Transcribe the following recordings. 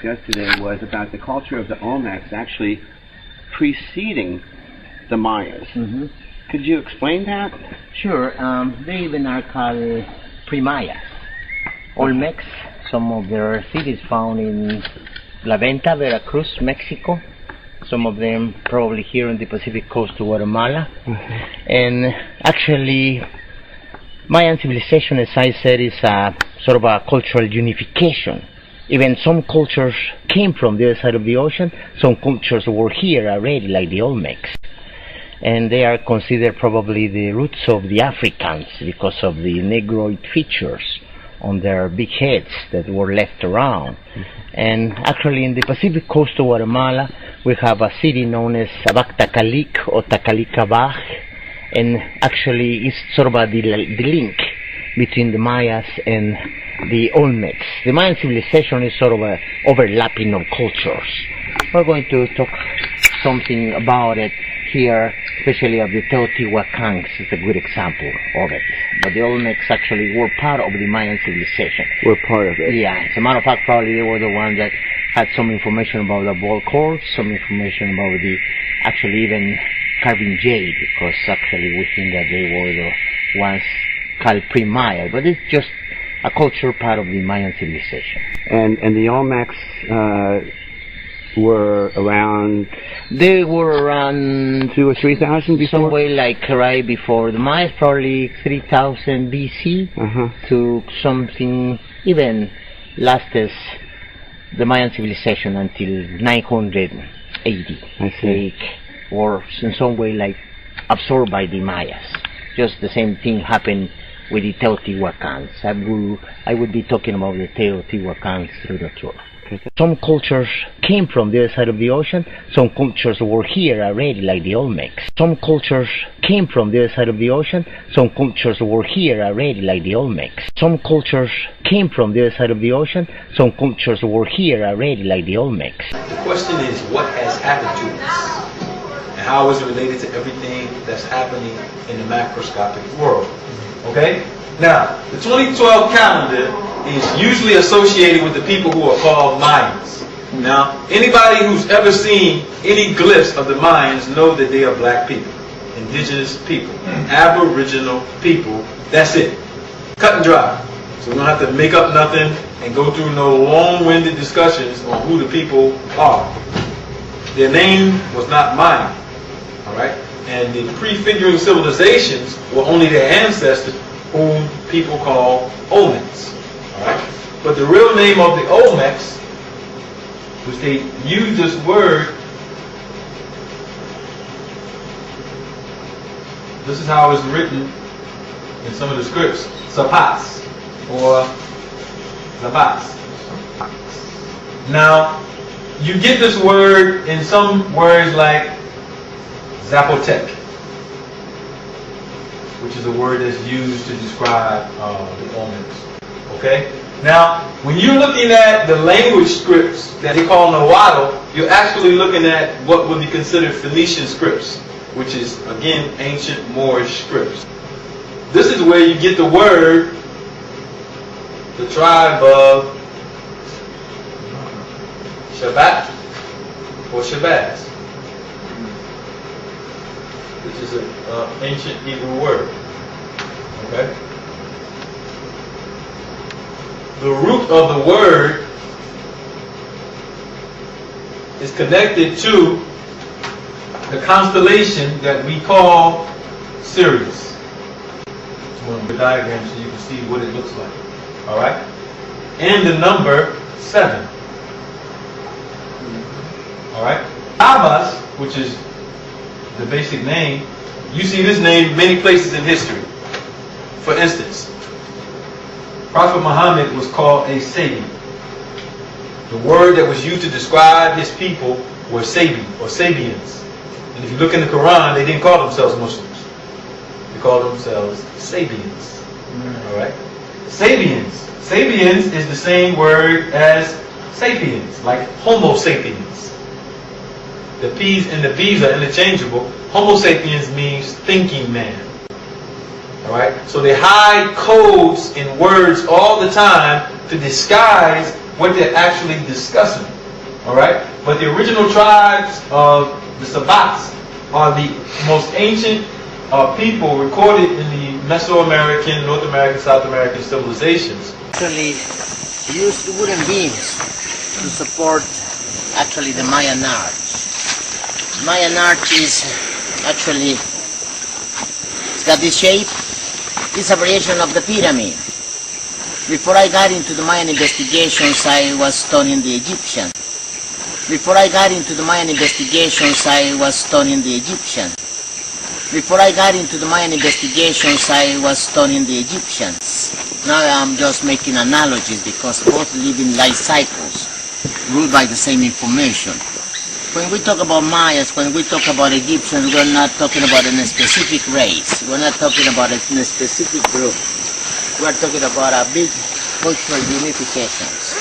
discussed today was about the culture of the Olmecs actually preceding the Mayas. Mm-hmm. Could you explain that? Sure. They even are called pre-Mayas. Olmecs, some of their cities found in La Venta, Veracruz, Mexico. Some of them probably here on the Pacific coast of Guatemala. Mm-hmm. And actually, Mayan civilization, as I said, is a sort of a cultural unification. Even some cultures came from the other side of the ocean. Some cultures were here already, like the Olmecs. And they are considered probably the roots of the Africans because of the negroid features on their big heads that were left around. Mm-hmm. And actually in the Pacific coast of Guatemala we have a city known as Abactacalic or Tacalicabaj, and actually it's sort of the link between the Mayas and the Olmecs. The Mayan civilization is sort of a overlapping of cultures. We're going to talk something about it here, especially of the Teotihuacans is a good example of it. But the Olmecs actually were part of the Mayan civilization. We're part of it. Yeah, as a matter of fact, probably they were the ones that had some information about the ball courts, some information about the actually even carving jade, because actually we think that they were the ones called pre-Maya, but it's just a cultural part of the Mayan civilization. And the Olmecs were around... They were around 2,000 or 3,000 before? Some way like right before the Mayas, probably 3,000 BC to something even last as the Mayan civilization until 980. I see. They were in some way like absorbed by the Mayas. Just the same thing happened with the Teotihuacans. I would be talking about the Teotihuacans through the tour. Some cultures came from the other side of the ocean. Some cultures were here already, like the Olmecs. Some cultures came from the other side of the ocean. Some cultures were here already, like the Olmecs. Some cultures came from the other side of the ocean. Some cultures were here already, like the Olmecs. The question is, what has happened to us? And how is it related to everything that's happening in the macroscopic world? Okay? Now, the 2012 calendar is usually associated with the people who are called Mayans. Now, anybody who's ever seen any glyphs of the Mayans know that they are black people, indigenous people, aboriginal people. That's it. Cut and dry. So we don't have to make up nothing and go through no long-winded discussions on who the people are. Their name was not Mayan. Alright? And the prefiguring civilizations were only their ancestors, whom people call Olmecs. Alright? But the real name of the Olmecs, which they use this word, this is how it's written in some of the scripts, Zapas or Zabas. Now, you get this word in some words like Zapotec, which is a word that's used to describe the Olmecs. Okay? Now, when you're looking at the language scripts that they call Nahuatl, you're actually looking at what would be considered Phoenician scripts, which is, again, ancient Moorish scripts. This is where you get the word, the tribe of Shabbat or Shabazz, which is an ancient Hebrew word. Okay? The root of the word is connected to the constellation that we call Sirius. It's one of the diagrams so you can see what it looks like. Alright? And the number 7. Alright? Abbas, which is the basic name, you see this name many places in history. For instance, Prophet Muhammad was called a Sabi. The word that was used to describe his people were Sabi or Sabians. And if you look in the Quran, they didn't call themselves Muslims. They called themselves Sabians. Alright? Sabians. Sabians is the same word as sapiens, like Homo sapiens. The P's and the B's are interchangeable. Homo sapiens means thinking man. Alright? So they hide codes in words all the time to disguise what they're actually discussing. All right? But the original tribes of the Sabbats are the most ancient people recorded in the Mesoamerican, North American, South American civilizations. Actually, used wooden beams to support actually the Mayan art. Mayan art is actually, it's got this shape. It's a variation of the pyramid. Before I got into the Mayan investigations, I was studying the Egyptian. Before I got into the Mayan investigations, I was studying the Egyptian. Before I got into the Mayan investigations, I was studying the Egyptians. Now I'm just making analogies because both live in life cycles, ruled by the same information. When we talk about Mayas, when we talk about Egyptians, we're not talking about a specific race. We're not talking about a specific group. We're talking about a big cultural unifications.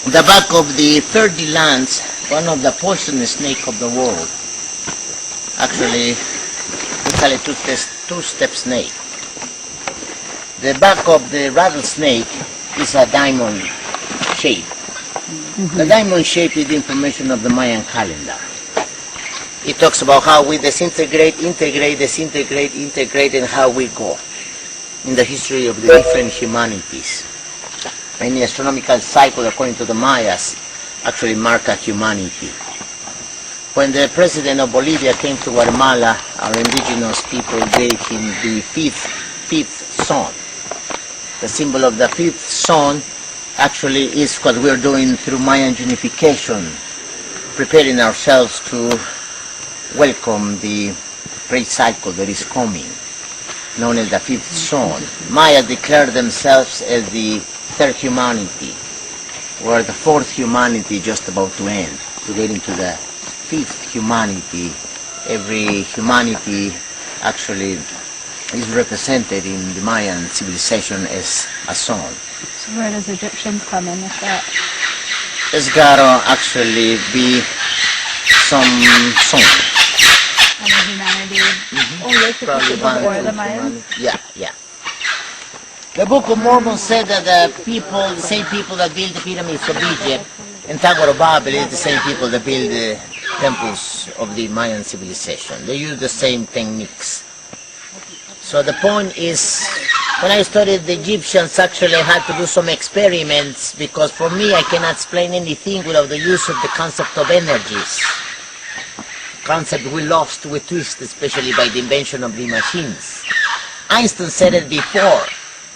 The back of the 30 lands, one of the poisonous snake of the world. Actually, we call it two-step snake. The back of the rattlesnake is a diamond shape. The diamond shape is the information of the Mayan calendar. It talks about how we disintegrate, integrate, disintegrate, integrate, and how we go in the history of the different humanities. Any astronomical cycle, according to the Mayas, actually mark a humanity. When the president of Bolivia came to Guatemala, our indigenous people gave him the fifth sun. The symbol of the fifth sun actually is what we're doing through Mayan unification, preparing ourselves to welcome the great cycle that is coming, known as the fifth sun. Maya declared themselves as the third humanity, where the fourth humanity is just about to end, to get into the fifth humanity. Every humanity actually is represented in the Mayan civilization as a sun. So where does Egyptians come in with that? It's gotta actually be some sun. And the humanity before the Mayans? Yeah. The Book of Mormon said that the same people that built the pyramids of Egypt and Tower of Babel is the same people that built the temples of the Mayan civilization. They use the same techniques. So the point is, when I studied the Egyptians, actually I had to do some experiments because for me I cannot explain anything without the use of the concept of energies. Concept we lost, we twist, especially by the invention of the machines. Einstein said it before.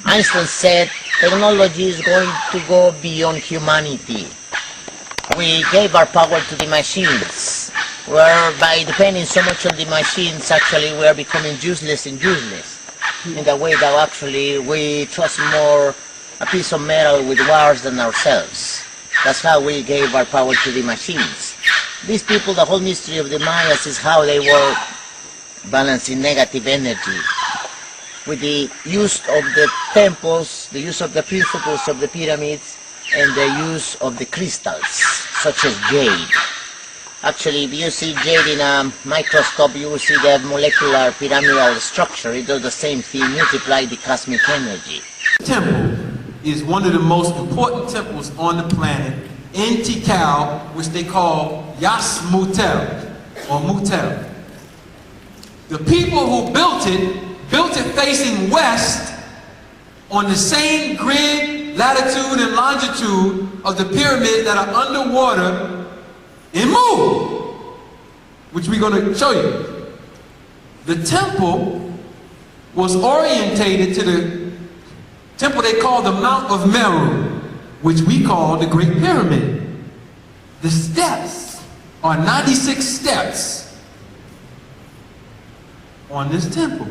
Einstein said technology is going to go beyond humanity. We gave our power to the machines, whereby depending so much on the machines, actually we are becoming useless and useless. In the way that actually we trust more a piece of metal with wires than ourselves. That's how we gave our power to the machines. These people, the whole mystery of the Mayas is how they were balancing negative energy. With the use of the temples, the use of the principles of the pyramids, and the use of the crystals, such as jade. Actually, if you see jade in a microscope, you will see the molecular pyramidal structure. It does the same thing, multiply the cosmic energy. The temple is one of the most important temples on the planet in Tikal, which they call Yas Mutel, or Mutel. The people who built it facing west on the same grid, latitude, and longitude of the pyramids that are underwater in Mu, which we're going to show you. The temple was orientated to the temple they call the Mount of Meru, which we call the Great Pyramid. The steps are 96 steps on this temple,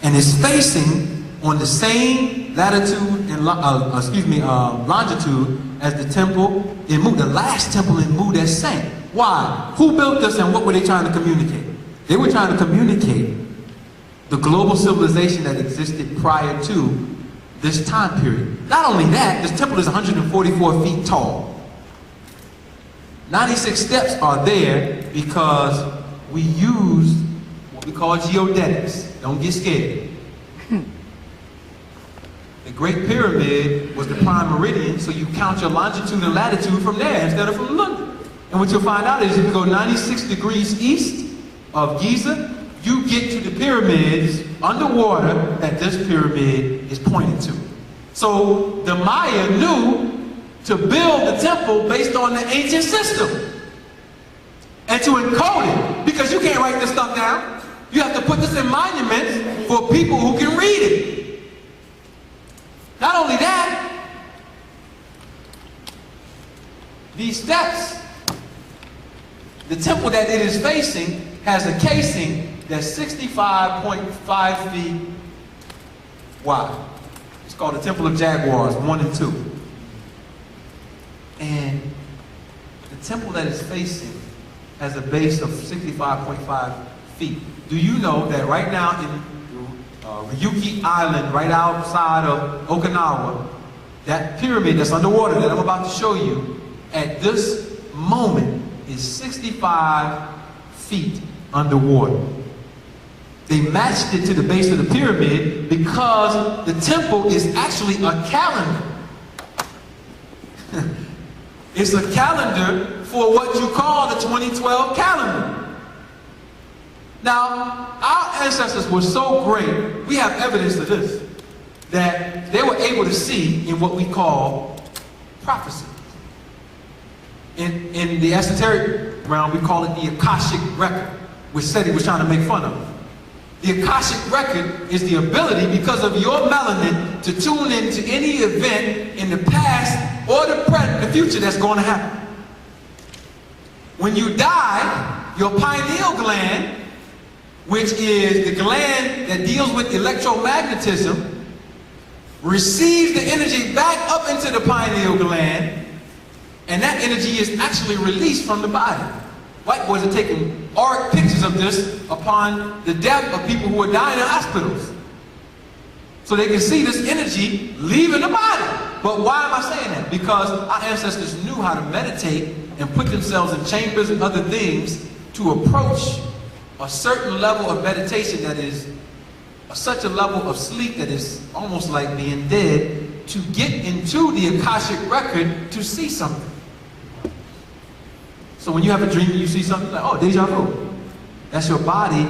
and it's facing on the same latitude and longitude as the temple in Mu, the last temple in Mu that sank. Why? Who built this and what were they trying to communicate? They were trying to communicate the global civilization that existed prior to this time period. Not only that, this temple is 144 feet tall. 96 steps are there because we used what we call geodetics. Don't get scared. The Great Pyramid was the prime meridian, so you count your longitude and latitude from there instead of from London. And what you'll find out is if you go 96 degrees east of Giza, you get to the pyramids underwater that this pyramid is pointing to. So the Maya knew to build the temple based on the ancient system and to encode it, because you can't write this stuff down. You have to put this in monuments for people who can read it. Not only that, these steps, the temple that it is facing has a casing that's 65.5 feet wide. It's called the Temple of Jaguars 1 and 2. And the temple that is facing has a base of 65.5 feet. Do you know that right now in Ryukyu Island, right outside of Okinawa, that pyramid that's underwater that I'm about to show you, at this moment is 65 feet underwater. They matched it to the base of the pyramid because the temple is actually a calendar. It's a calendar for what you call the 2012 calendar. Now, our ancestors were so great, we have evidence of this, that they were able to see in what we call prophecy. In the esoteric realm, we call it the Akashic record, which SETI was trying to make fun of. The Akashic record is the ability, because of your melanin, to tune into any event in the past or the present, the future that's going to happen. When you die, your pineal gland, which is the gland that deals with electromagnetism, receives the energy back up into the pineal gland, and that energy is actually released from the body. White boys are taking auric pictures of this upon the death of people who are dying in hospitals. So they can see this energy leaving the body. But why am I saying that? Because our ancestors knew how to meditate and put themselves in chambers and other things to approach a certain level of meditation that is such a level of sleep that is almost like being dead, to get into the Akashic record to see something. So when you have a dream and you see something, like, oh, deja vu. That's your body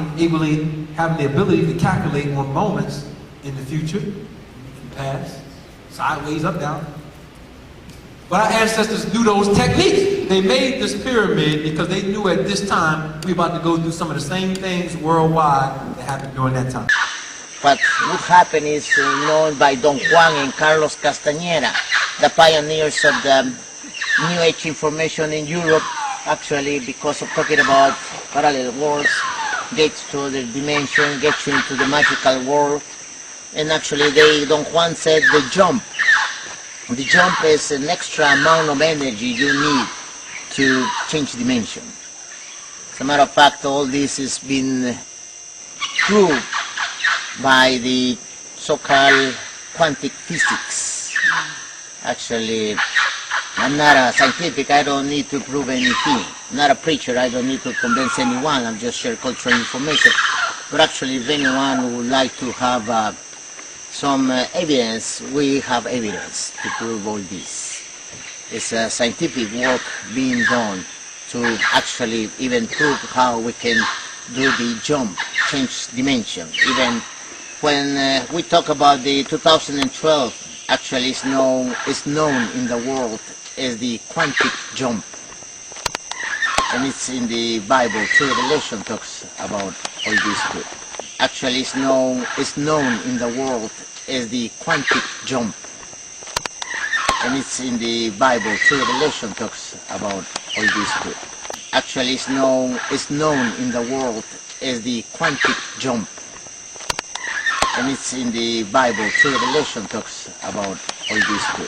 having the ability to calculate on moments in the future, in the past, sideways, up, down. But our ancestors knew those techniques. They made this pyramid because they knew at this time we were about to go through some of the same things worldwide that happened during that time. What would happen is known by Don Juan and Carlos Castañeda, the pioneers of the New Age information in Europe, actually, because of talking about parallel worlds, gets to the dimension, gets you into the magical world. And actually, Don Juan said the jump. The jump is an extra amount of energy you need to change dimension. As a matter of fact, all this has been proved by the so-called quantum physics. Actually, I'm not a scientific, I don't need to prove anything. I'm not a preacher, I don't need to convince anyone, I'm just sharing cultural information. But actually, if anyone would like to have some evidence, we have evidence to prove all this. It's a scientific work being done to actually even prove how we can do the jump, change dimension. Even when we talk about the 2012, actually it's known in the world as the quantum jump. And it's in the Bible, True Revelation talks about all this too. Actually it's known in the world as the quantum jump. And it's in the Bible, True Revelation talks about all this too. Actually it's known in the world as the quantum jump. And it's in the Bible, True Revelation talks about all this too.